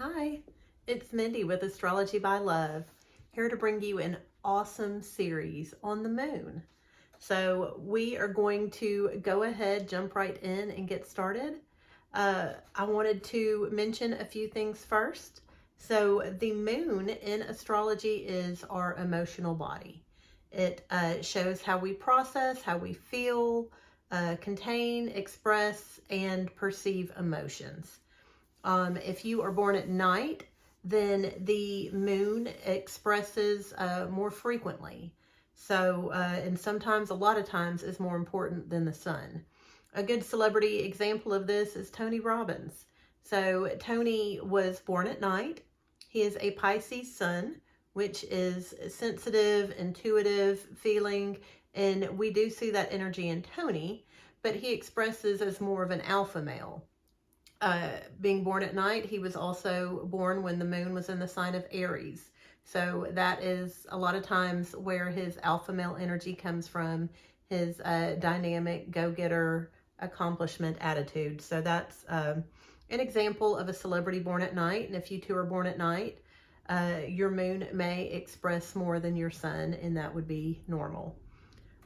Hi, it's Mindy with Astrology.by.love, here to bring you an awesome series on the moon. So we are going to go ahead, jump right in and get started. I wanted to mention a few things first. So the moon in astrology is our emotional body. It shows how we process, how we feel, contain, express, and perceive emotions. If you are born at night, then the moon expresses more frequently. So, and sometimes, a lot of times, is more important than the sun. A good celebrity example of this is Tony Robbins. So, Tony was born at night. He is a Pisces sun, which is sensitive, intuitive, feeling, and we do see that energy in Tony, but he expresses as more of an alpha male. Being born at night, he was also born when the moon was in the sign of Aries. So that is a lot of times where his alpha male energy comes from, his dynamic, go-getter, accomplishment attitude. So that's an example of a celebrity born at night. And if you two are born at night, your moon may express more than your sun, and that would be normal.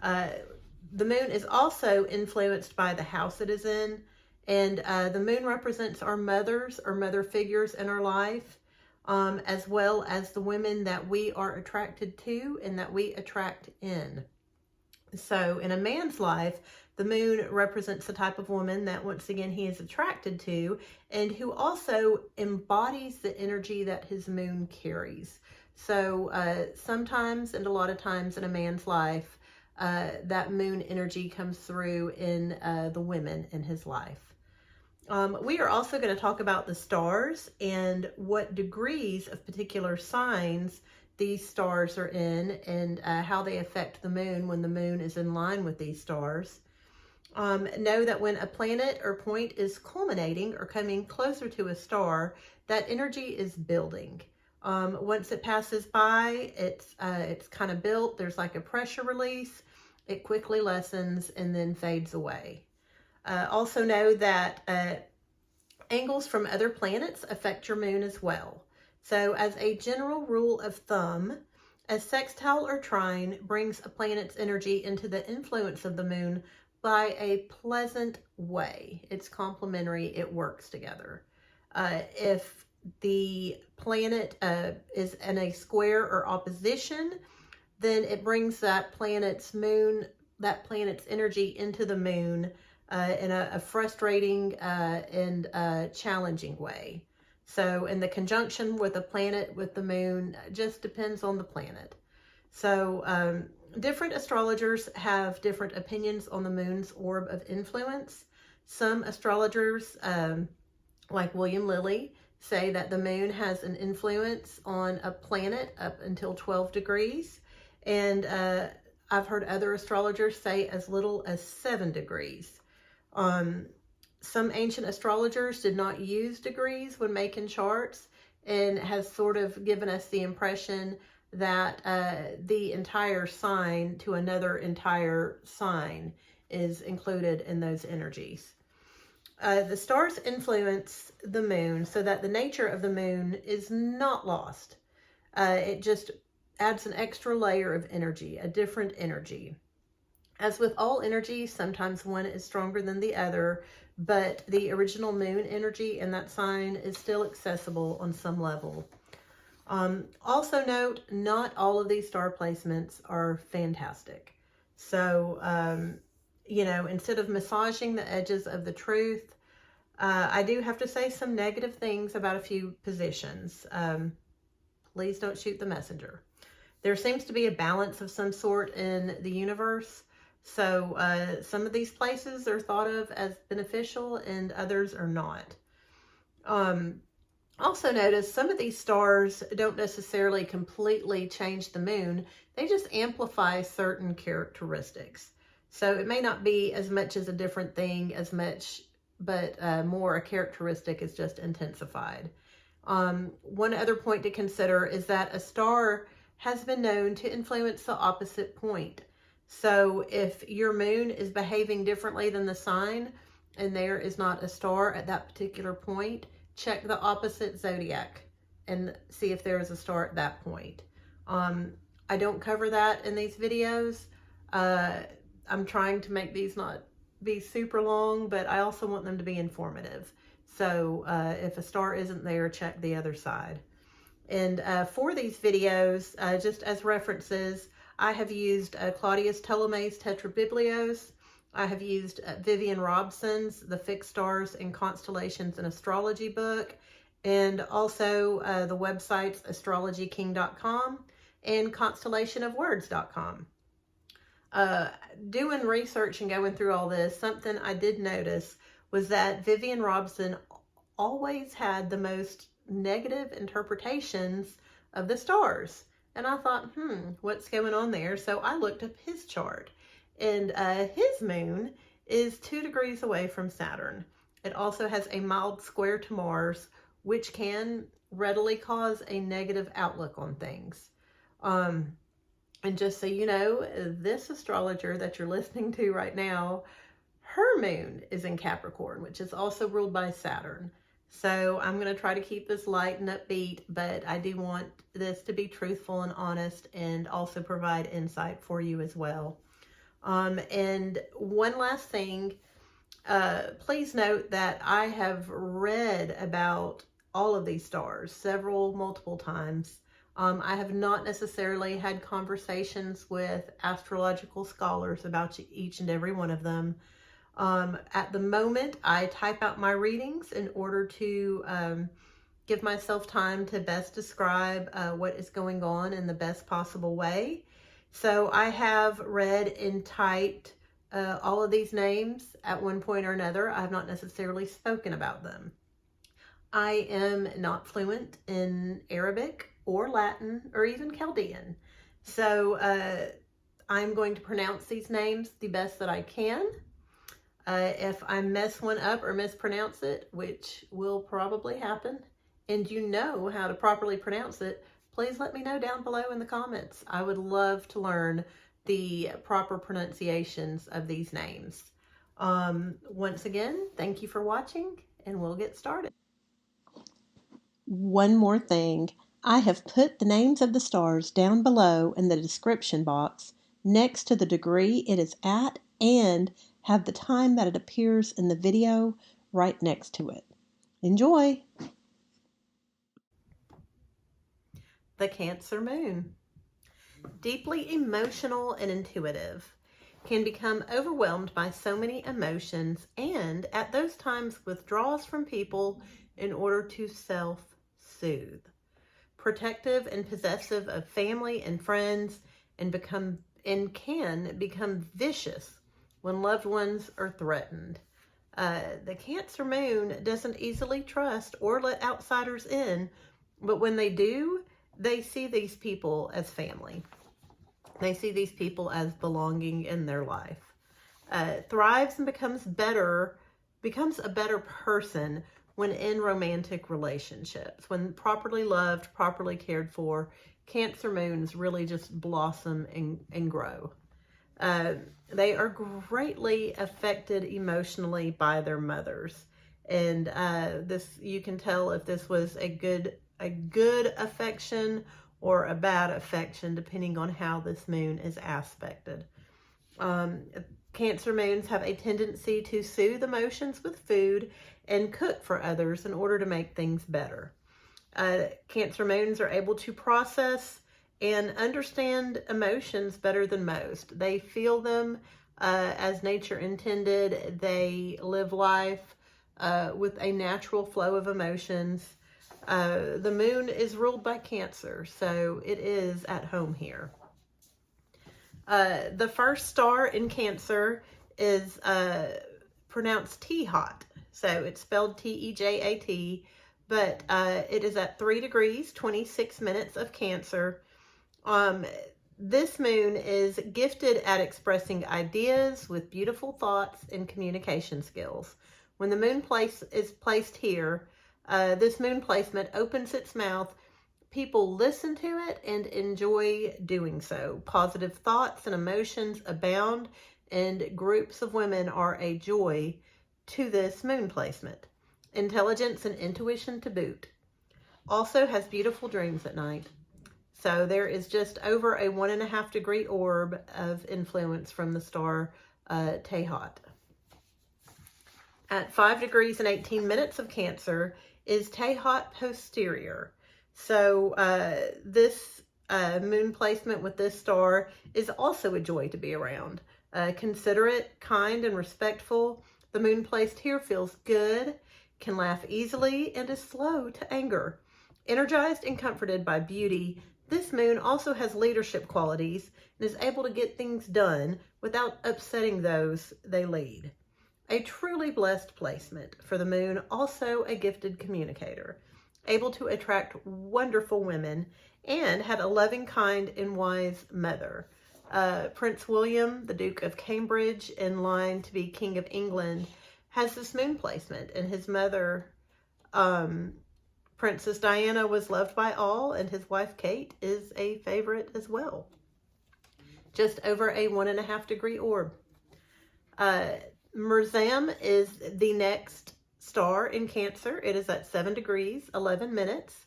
The moon is also influenced by the house it is in. And the moon represents our mothers or mother figures in our life, as well as the women that we are attracted to and that we attract in. So in a man's life, the moon represents the type of woman that, once again, he is attracted to and who also embodies the energy that his moon carries. So sometimes, and a lot of times in a man's life, that moon energy comes through in the women in his life. We are also going to talk about the stars and what degrees of particular signs these stars are in, and how they affect the moon when the moon is in line with these stars. Know that when a planet or point is culminating or coming closer to a star, that energy is building. Once it passes by, it's kind of built. There's like a pressure release. It quickly lessens and then fades away. Also know that angles from other planets affect your moon as well. So as a general rule of thumb, a sextile or trine brings a planet's energy into the influence of the moon by a pleasant way. It's complementary, it works together. If the planet is in a square or opposition, then it brings that planet's energy into the moon in a frustrating and challenging way. So, in the conjunction with a planet with the moon just depends on the planet. So, different astrologers have different opinions on the moon's orb of influence. Some astrologers, like William Lilly, say that the moon has an influence on a planet up until 12 degrees. And I've heard other astrologers say as little as 7 degrees. Some ancient astrologers did not use degrees when making charts, and has sort of given us the impression that the entire sign to another entire sign is included in those energies. The stars influence the moon so that the nature of the moon is not lost. It just adds an extra layer of energy, a different energy. As with all energy, sometimes one is stronger than the other, but the original moon energy in that sign is still accessible on some level. Also note, not all of these star placements are fantastic. So, instead of massaging the edges of the truth, I do have to say some negative things about a few positions. Please don't shoot the messenger. There seems to be a balance of some sort in the universe. So some of these places are thought of as beneficial and others are not. Also notice some of these stars don't necessarily completely change the moon. They just amplify certain characteristics. So it may not be as much as a different thing as much, but more a characteristic is just intensified. One other point to consider is that a star has been known to influence the opposite point. So if your moon is behaving differently than the sign and there is not a star at that particular point, check the opposite zodiac and see if there is a star at that point. I don't cover that in these videos. I'm trying to make these not be super long, but I also want them to be informative. So if a star isn't there, check the other side. And for these videos, just as references, I have used Claudius Ptolemy's Tetrabiblios. I have used Vivian Robson's The Fixed Stars and Constellations in Astrology book, and also the websites astrologyking.com and constellationofwords.com. Doing research and going through all this, something I did notice was that Vivian Robson always had the most negative interpretations of the stars. And I thought, what's going on there? So I looked up his chart, and his moon is 2 degrees away from Saturn. It also has a mild square to Mars, which can readily cause a negative outlook on things. And just so you know, this astrologer that you're listening to right now, her moon is in Capricorn, which is also ruled by Saturn. So I'm going to try to keep this light and upbeat, but I do want this to be truthful and honest and also provide insight for you as well. And one last thing, please note that I have read about all of these stars multiple times. I have not necessarily had conversations with astrological scholars about each and every one of them. At the moment, I type out my readings in order to give myself time to best describe what is going on in the best possible way. So I have read and typed all of these names at one point or another. I have not necessarily spoken about them. I am not fluent in Arabic or Latin or even Chaldean. So I'm going to pronounce these names the best that I can. If I mess one up or mispronounce it, which will probably happen, and you know how to properly pronounce it, please let me know down below in the comments. I would love to learn the proper pronunciations of these names. Once again, thank you for watching, and we'll get started. One more thing. I have put the names of the stars down below in the description box next to the degree it is at, and have the time that it appears in the video right next to it. Enjoy! The Cancer Moon. Deeply emotional and intuitive, can become overwhelmed by so many emotions, and at those times withdraws from people in order to self-soothe. Protective and possessive of family and friends, and can become vicious when loved ones are threatened. The Cancer Moon doesn't easily trust or let outsiders in, but when they do, they see these people as family. They see these people as belonging in their life. Thrives and becomes a better person when in romantic relationships. When properly loved, properly cared for, Cancer Moons really just blossom and grow. They are greatly affected emotionally by their mothers. And you can tell if this was a good affection or a bad affection, depending on how this moon is aspected. Cancer moons have a tendency to soothe emotions with food and cook for others in order to make things better. Cancer moons are able to process and understand emotions better than most. They feel them as nature intended. They live life with a natural flow of emotions. The moon is ruled by Cancer, so it is at home here. The first star in Cancer is pronounced Tejat, so it's spelled Tejat, but it is at 3 degrees, 26 minutes of Cancer. This moon is gifted at expressing ideas with beautiful thoughts and communication skills. When the moon is placed here, this moon placement opens its mouth. People listen to it and enjoy doing so. Positive thoughts and emotions abound, and groups of women are a joy to this moon placement. intelligence and intuition to boot. Also has beautiful dreams at night. So there is just over a 1.5 degree orb of influence from the star Tejat. At 5 degrees and 18 minutes of Cancer is Tejat Posterior. So this moon placement with this star is also a joy to be around. Considerate, kind, and respectful. The moon placed here feels good, can laugh easily, and is slow to anger. Energized and comforted by beauty, this moon also has leadership qualities and is able to get things done without upsetting those they lead. A truly blessed placement for the moon, also a gifted communicator, able to attract wonderful women, and had a loving, kind, and wise mother. Prince William, the Duke of Cambridge, in line to be King of England, has this moon placement, and his mother, Princess Diana, was loved by all, and his wife Kate is a favorite as well. Just over a 1.5 degree orb. Mirzam is the next star in Cancer. It is at 7 degrees, 11 minutes.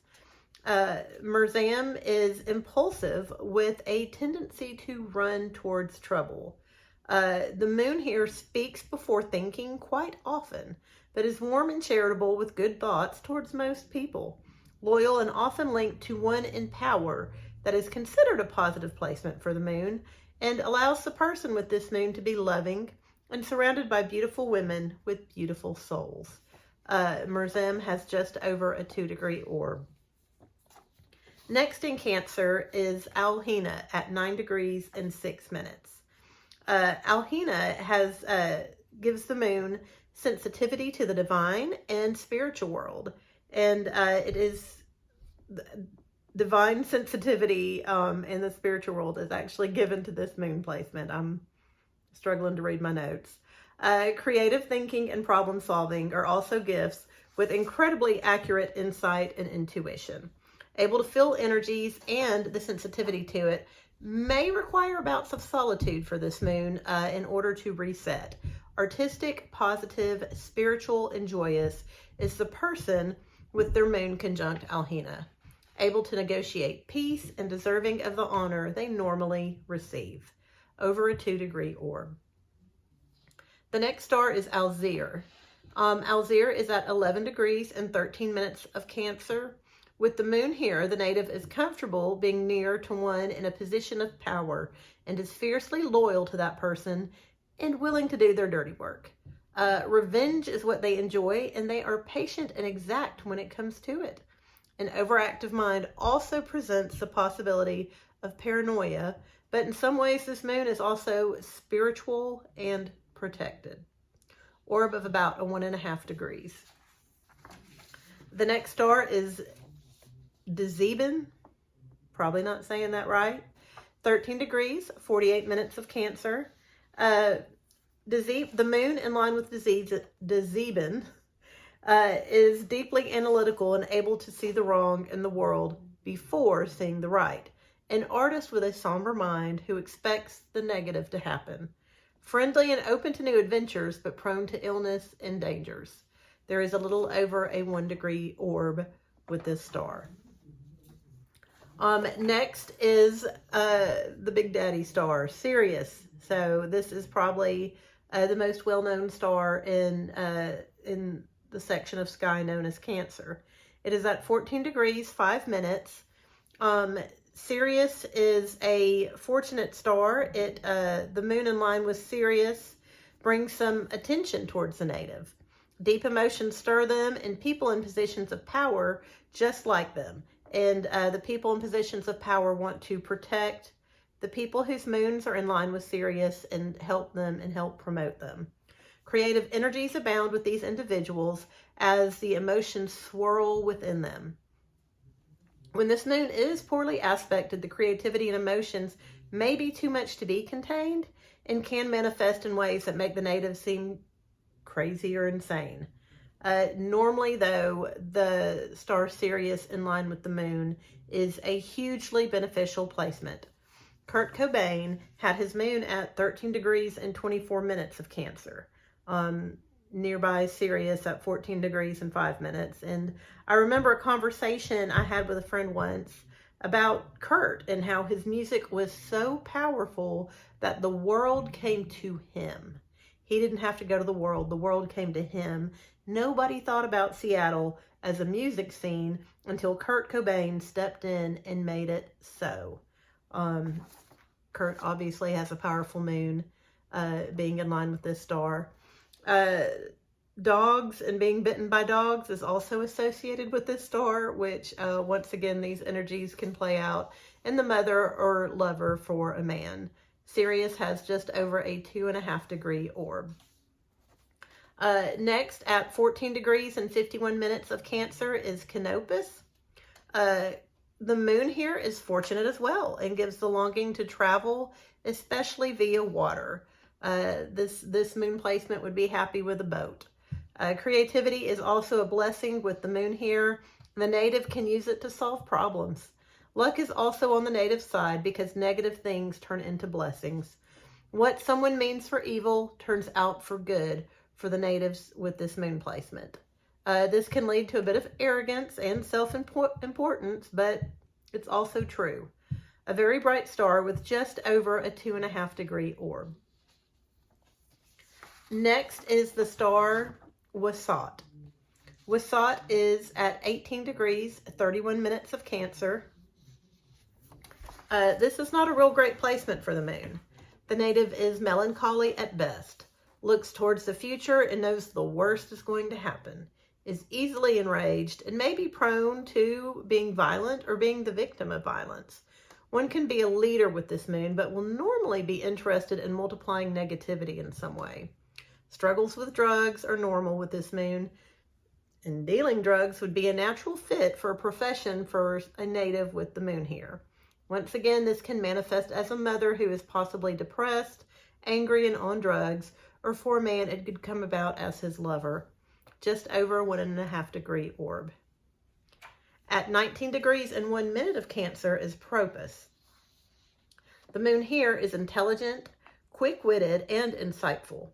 Mirzam is impulsive with a tendency to run towards trouble. The moon here speaks before thinking quite often, but is warm and charitable with good thoughts towards most people. Loyal and often linked to one in power that is considered a positive placement for the moon, and allows the person with this moon to be loving and surrounded by beautiful women with beautiful souls. Mirzam has just over a 2 degree orb. Next in Cancer is Alhena at 9 degrees and 6 minutes. Alhena gives the moon sensitivity to the divine and spiritual world. And it is divine sensitivity in the spiritual world is actually given to this moon placement. I'm struggling to read my notes. Creative thinking and problem solving are also gifts with incredibly accurate insight and intuition. Able to feel energies, and the sensitivity to it may require bouts of solitude for this moon in order to reset. Artistic, positive, spiritual, and joyous is the person with their moon conjunct Alhena. Able to negotiate peace and deserving of the honor they normally receive. Over a 2 degree orb. The next star is Alzirr. Alzirr is at 11 degrees and 13 minutes of Cancer. With the moon here, the native is comfortable being near to one in a position of power and is fiercely loyal to that person and willing to do their dirty work. Revenge is what they enjoy, and they are patient and exact when it comes to it. An overactive mind also presents the possibility of paranoia, but in some ways this moon is also spiritual and protected. Orb of about a 1.5 degrees. The next star is Dziban, probably not saying that right. 13 degrees, 48 minutes of Cancer. The moon in line with Dziban is deeply analytical and able to see the wrong in the world before seeing the right. An artist with a somber mind who expects the negative to happen. Friendly and open to new adventures, but prone to illness and dangers. There is a little over a 1 degree orb with this star. Next is the Big Daddy star, Sirius. So this is probably the most well-known star in the section of sky known as Cancer. It is at 14 degrees, 5 minutes. Sirius is a fortunate star. The moon in line with Sirius brings some attention towards the native. Deep emotions stir them, and people in positions of power just like them. And the people in positions of power want to protect the people whose moons are in line with Sirius and help them and help promote them. Creative energies abound with these individuals as the emotions swirl within them. When this moon is poorly aspected, the creativity and emotions may be too much to be contained and can manifest in ways that make the native seem crazy or insane. Normally, though, the star Sirius in line with the moon is a hugely beneficial placement. Kurt Cobain had his moon at 13 degrees and 24 minutes of Cancer. nearby Sirius at 14 degrees and 5 minutes. And I remember a conversation I had with a friend once about Kurt and how his music was so powerful that the world came to him. He didn't have to go to the world came to him. Nobody thought about Seattle as a music scene until Kurt Cobain stepped in and made it so. Kurt obviously has a powerful moon, being in line with this star. Dogs and being bitten by dogs is also associated with this star, which once again, these energies can play out in the mother or lover for a man. Sirius has just over a 2.5 degree orb. Next, at 14 degrees and 51 minutes of Cancer is Canopus. The moon here is fortunate as well and gives the longing to travel, especially via water. This moon placement would be happy with a boat. Creativity is also a blessing with the moon here. The native can use it to solve problems. Luck is also on the native side because negative things turn into blessings. What someone means for evil turns out for good for the natives with this moon placement. This can lead to a bit of arrogance and self-importance, but it's also true. A very bright star with just over a 2.5 degree orb. Next is the star Wasat. Wasat is at 18 degrees, 31 minutes of Cancer. This is not a real great placement for the moon. The native is melancholy at best, looks towards the future and knows the worst is going to happen, is easily enraged, and may be prone to being violent or being the victim of violence. One can be a leader with this moon, but will normally be interested in multiplying negativity in some way. Struggles with drugs are normal with this moon, and dealing drugs would be a natural fit for a profession for a native with the moon here. Once again, this can manifest as a mother who is possibly depressed, angry, and on drugs, or for a man, it could come about as his lover. Just over 1.5 degree orb. At 19 degrees and 1 minute of Cancer is Propus. The moon here is intelligent, quick-witted, and insightful.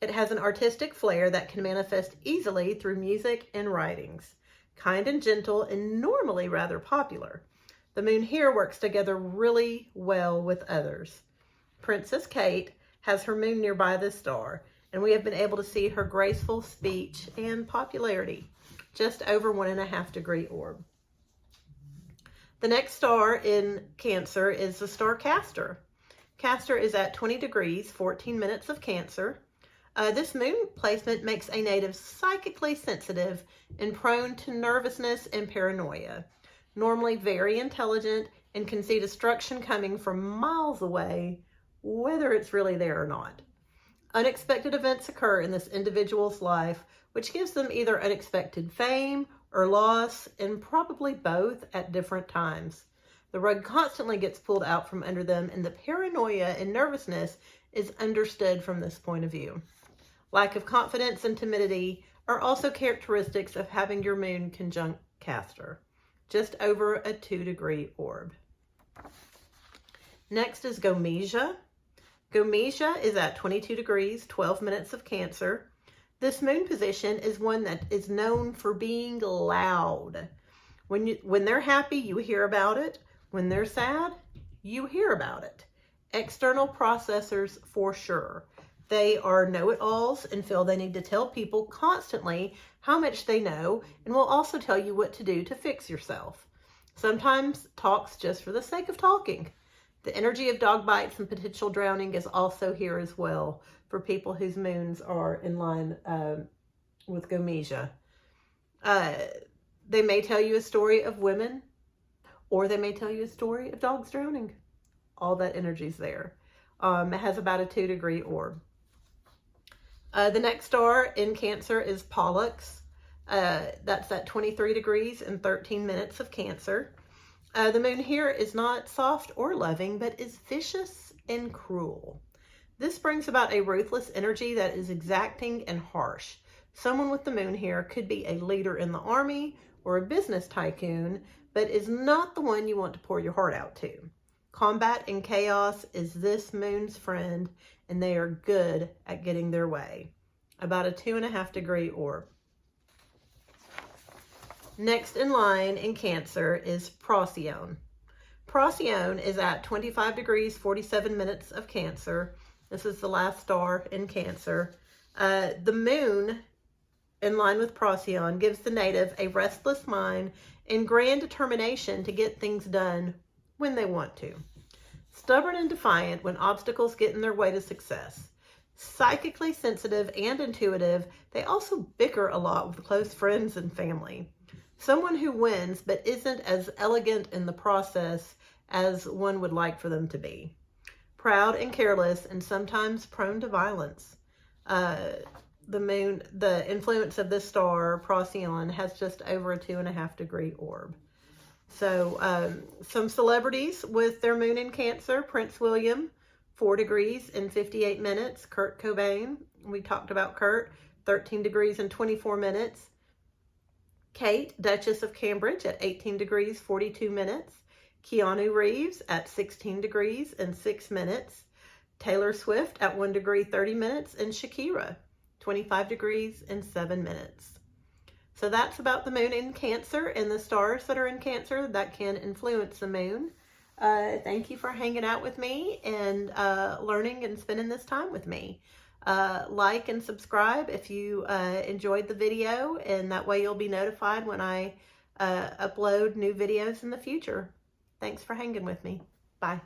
It has an artistic flair that can manifest easily through music and writings. Kind and gentle, and normally rather popular. The moon here works together really well with others. Princess Kate has her moon nearby this star, and we have been able to see her graceful speech and popularity. Just over 1.5 degree orb. The next star in Cancer is the star Castor. Castor is at 20 degrees, 14 minutes of Cancer. This moon placement makes a native psychically sensitive and prone to nervousness and paranoia. Normally very intelligent and can see destruction coming from miles away, whether it's really there or not. Unexpected events occur in this individual's life, which gives them either unexpected fame or loss, and probably both at different times. The rug constantly gets pulled out from under them, and the paranoia and nervousness is understood from this point of view. Lack of confidence and timidity are also characteristics of having your moon conjunct Castor. Just over a 2 degree orb. Next is Gomeisa. Gomeisa is at 22 degrees, 12 minutes of Cancer. This moon position is one that is known for being loud. When they're happy, you hear about it. When they're sad, you hear about it. External processors for sure. They are know-it-alls and feel they need to tell people constantly how much they know, and will also tell you what to do to fix yourself. Sometimes talks just for the sake of talking. The energy of dog bites and potential drowning is also here as well for people whose moons are in line with Gomeisa. They may tell you a story of women, or they may tell you a story of dogs drowning. All that energy's there. It has about a 2 degree orb. The next star in Cancer is Pollux. That's at 23 degrees and 13 minutes of Cancer. The moon here is not soft or loving, but is vicious and cruel. This brings about a ruthless energy that is exacting and harsh. Someone with the moon here could be a leader in the army or a business tycoon, but is not the one you want to pour your heart out to. Combat and chaos is this moon's friend, and they are good at getting their way. about a 2.5 degree orb. Next in line in Cancer is Procyon. Procyon is at 25 degrees 47 minutes of Cancer. This is the last star in Cancer. The moon in line with Procyon gives the native a restless mind and grand determination to get things done when they want to. Stubborn and defiant when obstacles get in their way to success. Psychically sensitive and intuitive, they also bicker a lot with close friends and family. Someone who wins but isn't as elegant in the process as one would like for them to be. Proud and careless and sometimes prone to violence. The influence of this star, Procyon, has just over a 2.5 degree orb. So some celebrities with their moon in Cancer: Prince William, 4 degrees and 58 minutes. Kurt Cobain, we talked about Kurt, 13 degrees and 24 minutes. Kate, Duchess of Cambridge, at 18 degrees, 42 minutes. Keanu Reeves at 16 degrees and 6 minutes. Taylor Swift at 1 degree, 30 minutes. And Shakira, 25 degrees and 7 minutes. So that's about the moon in Cancer and the stars that are in Cancer that can influence the moon. Thank you for hanging out with me and learning and spending this time with me. Like and subscribe if you enjoyed the video, and that way you'll be notified when I upload new videos in the future. Thanks for hanging with me. Bye.